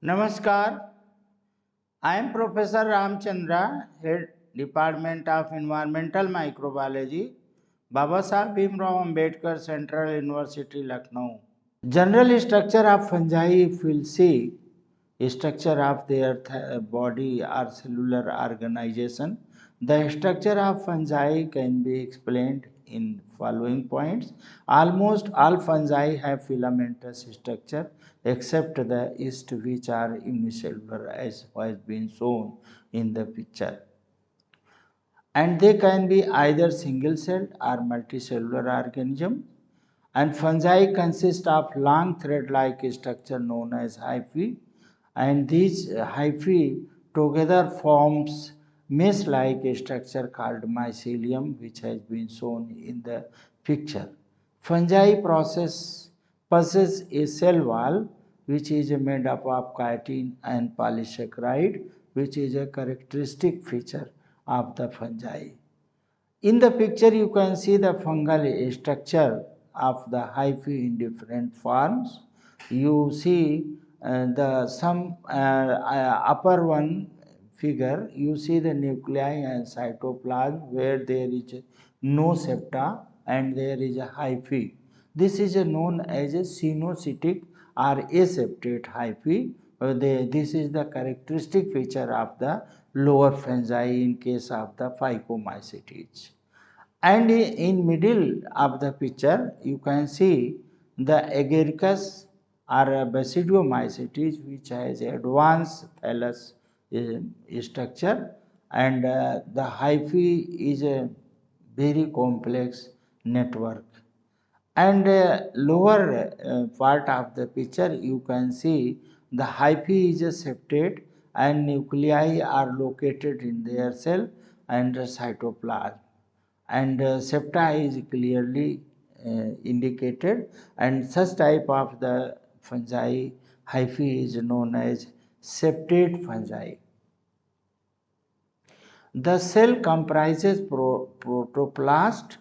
Namaskar. I am Professor Ramchandra, Head Department of Environmental Microbiology, Babasaheb Bhimrao Ambedkar Central University, Lucknow. General structure of fungi, if we'll see, structure of their body or cellular organization. The structure of fungi can be explained in following points. Almost all fungi have filamentous structure except the yeast, which are unicellular as has been shown in the picture, and they can be either single celled or multicellular organism. And fungi consist of long thread-like structure known as hyphae, and these hyphae together forms mesh-like structure called mycelium, which has been shown in the picture. Fungi possess a cell wall which is made up of chitin and polysaccharide, which is a characteristic feature of the fungi. In the picture, you can see the fungal structure of the hyphae in different forms. You see the some upper one figure. You see the nuclei and cytoplasm where there is no septa and there is a hyphae. This is known as a cynocytic or aseptate hyphae. This is the characteristic feature of the lower fungi in case of the phycomycetes. And in middle of the picture, you can see the agaricus or basidiomycetes, which has advanced thallus structure, and the hyphae is a very complex network. And lower part of the picture, you can see the hyphae is a septate and nuclei are located in their cell and the cytoplasm, and septa is clearly indicated, and such type of the fungi hyphae is known as septate fungi. The cell comprises protoplast,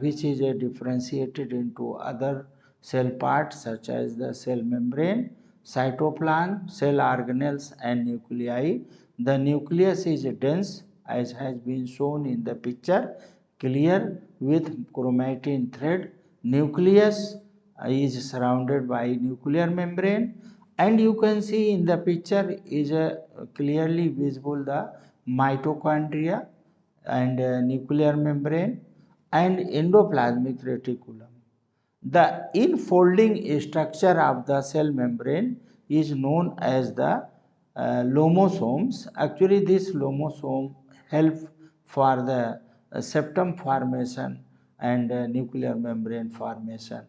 which is differentiated into other cell parts such as the cell membrane, cytoplasm, cell organelles and nuclei. The nucleus is dense as has been shown in the picture, clear with chromatin thread. Nucleus is surrounded by nuclear membrane, and you can see in the picture is clearly visible the mitochondria and nuclear membrane and endoplasmic reticulum. The infolding structure of the cell membrane is known as the lomosomes. Actually, this lomosome help for the septum formation and nuclear membrane formation.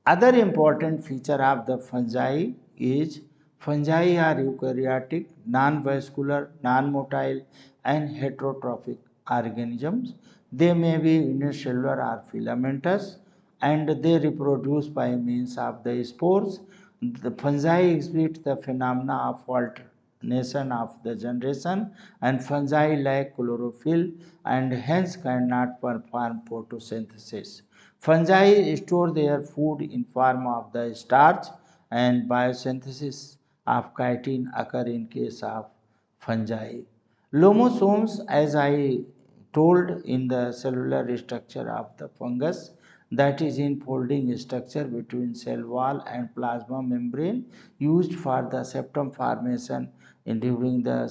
Other important feature of the fungi is fungi are eukaryotic, non-vascular, non-motile and heterotrophic organisms. They may be unicellular or filamentous, and they reproduce by means of the spores. The fungi exhibit the phenomena of alternation of the generation, and fungi lack chlorophyll and hence cannot perform photosynthesis. Fungi store their food in form of the starch, and biosynthesis of chitin occur in case of fungi. Lomosomes, as I told, in the cellular structure of the fungus, that is in folding structure between cell wall and plasma membrane, used for the septum formation during the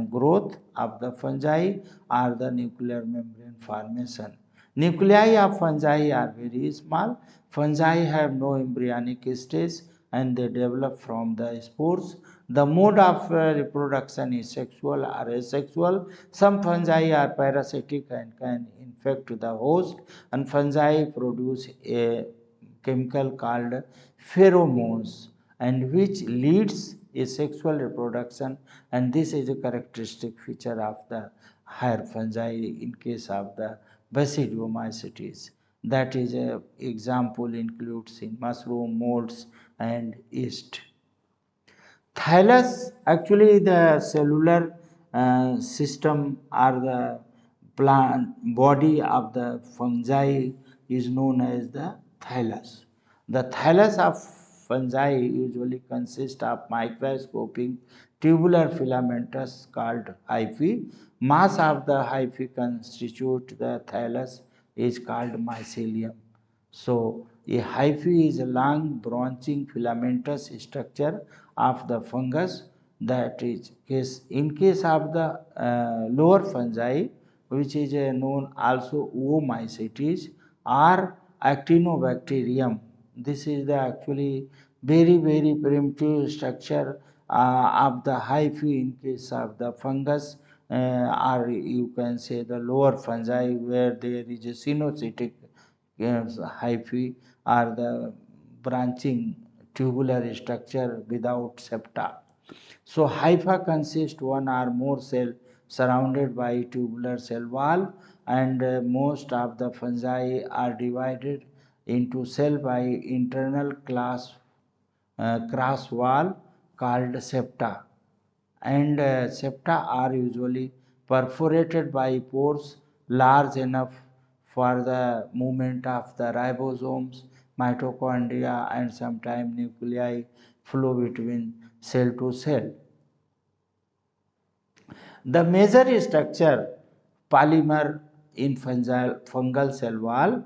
growth of the fungi or the nuclear membrane formation. Nuclei of fungi are very small. Fungi have no embryonic stage and they develop from the spores. The mode of reproduction is sexual or asexual. Some fungi are parasitic and can infect the host, and fungi produce a chemical called pheromones, and which leads a sexual reproduction, and this is a characteristic feature of the higher fungi in case of the basidiomycetes. That is a example includes in mushroom, molds and yeast. Thallus, actually the cellular system or the plant body of the fungi is known as the thallus. The thallus of fungi usually consist of microscopic tubular filamentous called hyphae. Mass of the hyphae constitute the thallus is called mycelium. So, a hyphae is a long branching filamentous structure of the fungus that is in case of the lower fungi, which is known also oomycetes or actinobacterium. This is the actually very primitive structure of the hyphae in case of the fungus, or you can say the lower fungi where there is a cynocytic hyphae are the branching tubular structure without septa. So hypha consists one or more cell surrounded by tubular cell wall, and most of the fungi are divided into cell by internal cross wall called septa, and septa are usually perforated by pores large enough for the movement of the ribosomes, mitochondria, and sometimes nuclei flow between cell to cell. The major structure polymer in fungal cell wall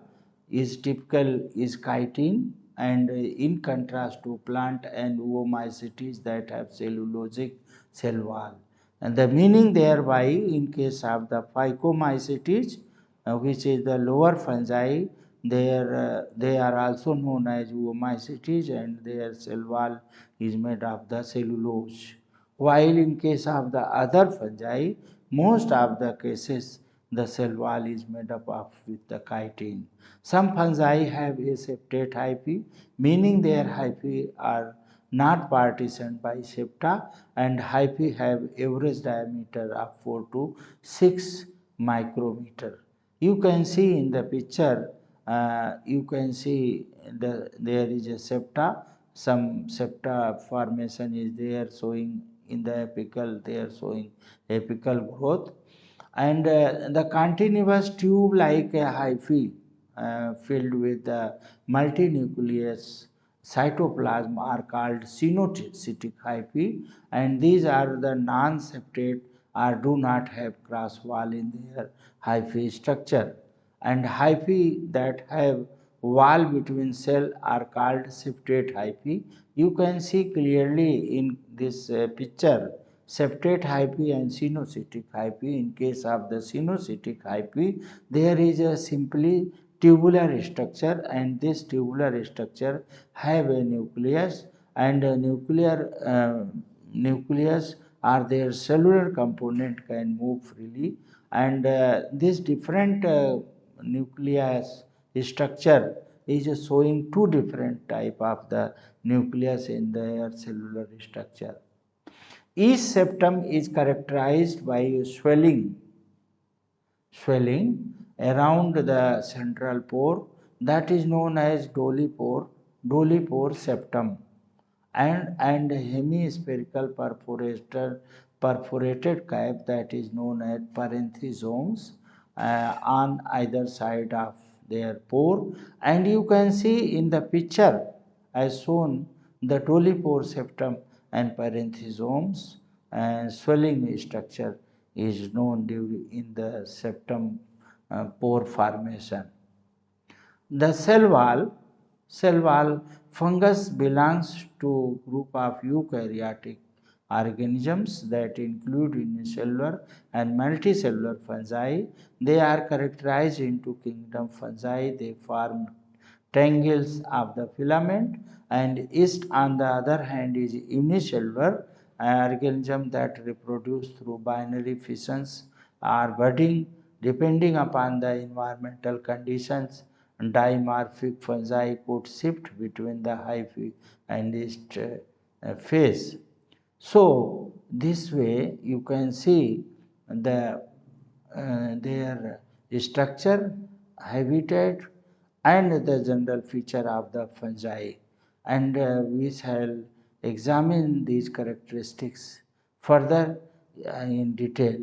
is typical is chitin, and in contrast to plant and oomycetes that have cellulosic cell wall. And the meaning thereby in case of the phycomycetes, which is the lower fungi, they are also known as oomycetes, and their cell wall is made of the cellulose. While in case of the other fungi, most of the cases the cell wall is made up of with the chitin. Some fungi have a septate hyphae, meaning their hyphae are not partitioned by septa, and hyphae have average diameter of 4 to 6 micrometer. You can see in the picture, you can see there is a septa, some septa formation is there showing in the apical, they are showing apical growth, and the continuous tube like a hyphae filled with the multinucleus cytoplasm are called cynocytic hyphae, and these are the non-septate or do not have cross wall in their hyphae structure, and hyphae that have wall between cell are called septate hyphae. You can see clearly in this picture septate hyphae and cynocytic hyphae. In case of the cynocytic hyphae, there is a simply tubular structure, and this tubular structure have a nucleus, and a nucleus or their cellular component can move freely, and this different nucleus structure is showing two different type of the nucleus in their cellular structure. Each septum is characterized by a swelling around the central pore that is known as dolipore septum, and hemispherical perforated cap that is known as parenthyomes on either side of their pore. And you can see in the picture as shown the dolipore septum and parenthyomes and swelling structure is known in the septum pore formation. The cell wall fungus belongs to group of eukaryotic organisms that include unicellular and multicellular fungi. They are characterized into kingdom fungi. They form tangles of the filament, and yeast on the other hand is unicellular organism that reproduce through binary fissions or budding depending upon the environmental conditions. Dimorphic fungi could shift between the hyphae and yeast phase. So this way you can see the their structure, habitat, and the general feature of the fungi, and we shall examine these characteristics further in detail.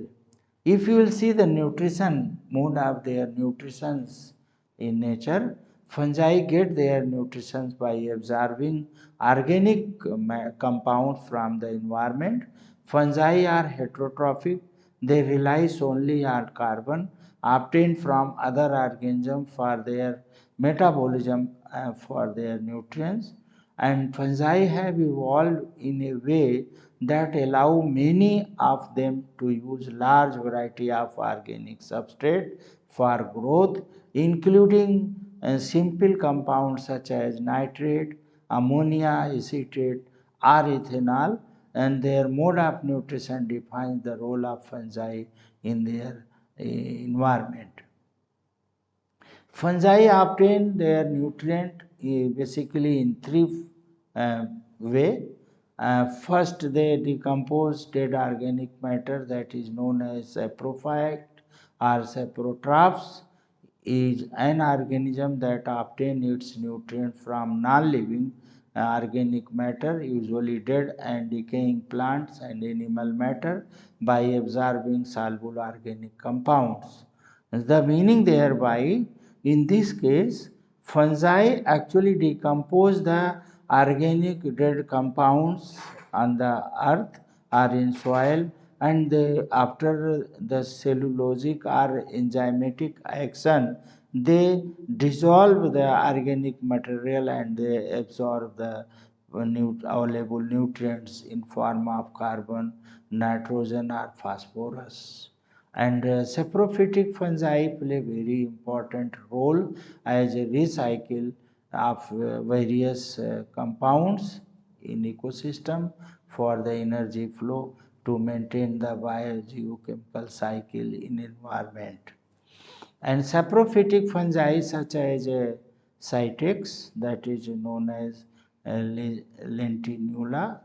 If you will see the nutrition mode of their nutritions in nature, Fungi get their nutrition by absorbing organic compounds from the environment. Fungi are heterotrophic. They rely only on carbon obtained from other organisms for their metabolism and for their nutrients. And fungi have evolved in a way that allow many of them to use large variety of organic substrate for growth, including simple compounds such as nitrate, ammonia, acetate, or ethanol, and their mode of nutrition defines the role of fungi in their environment. Fungi obtain their nutrient basically in three way. First, they decompose dead organic matter, that is known as saprophyte or saprotrophs, is an organism that obtains its nutrient from non-living organic matter, usually dead and decaying plants and animal matter, by absorbing soluble organic compounds. The meaning thereby, in this case, fungi actually decompose the organic dead compounds on the earth or in soil, and after the cellulosic or enzymatic action, they dissolve the organic material and they absorb the available nutrients in form of carbon, nitrogen, or phosphorus. And saprophytic fungi play a very important role as a recycle of various compounds in ecosystem for the energy flow to maintain the biogeochemical cycle in environment. And saprophytic fungi such as Cytex, that is known as Lentinula,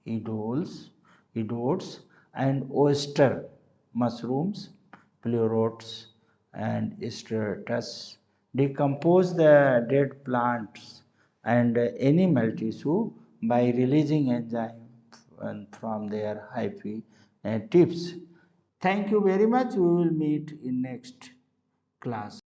edodes, and oyster mushrooms, pleurotes, and stratus decompose the dead plants and animal tissue by releasing enzymes from their hyphae tips. Thank you very much. We will meet in next class.